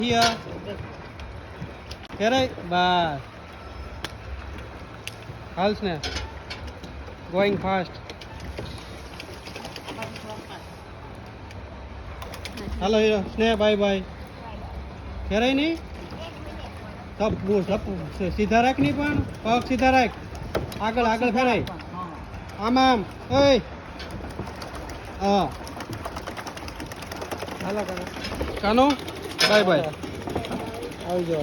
Here. Here, bye. Halsne. Going fast. Hello, here. Sneh, bye bye. Here नहीं? सब वो सब सीधा रख नहीं पण पग सीधा रख આગળ આગળ ફેરાય આમ આમ ઓય હા હાલા કાનો બાય બાય આવજો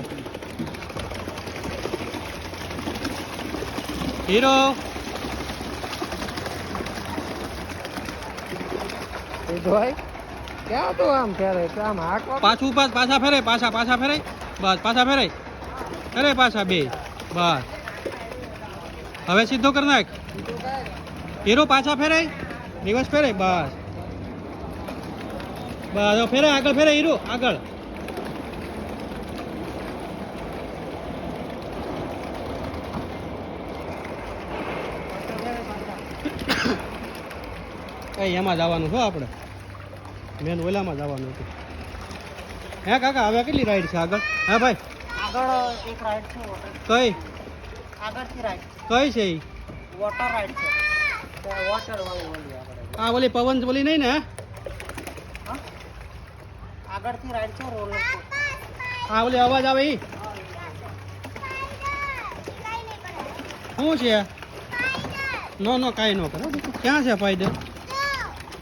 હીરો એ ભાઈ ક્યાં તો આમ ફેરે આમ હાક પાછું પાછા ફેરે પાછા ફેરે બસ પાછા ફેરે અરે પાછા બે બસ હવે સીધો કર નાખ હીરો પાછા ફેરે રિવર્સ ફેરે બસ બસ ફેરે આગળ ફેરે હીરો આગળ એમાં જવાનું છો આપણે મેન ઓલામાં જવાનું હતું હે કાકા હવે કેટલી રાઈડ છે આગળ હા ભાઈ આગળ એક રાઈડ છે કઈ આગળથી રાઈડ કઈ છે ઈ વોટર રાઈડ છે વોટર વાળી આગળ આ ઓલી પવન બોલી નહીં ને આગળથી રાઈડ છે રોલર હા ઓલી અવાજ આવે ઈ શું છે નો કાંઈ ન કરો ક્યાં છે ફાયદો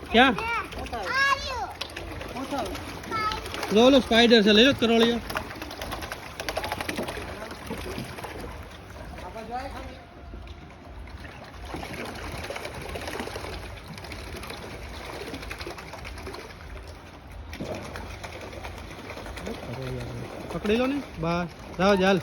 ક્યાં જો ઓલો સ્પાઈડર છે લઈ લો કરોળિયો પકડી લો ને બસ જાઓ ચાલ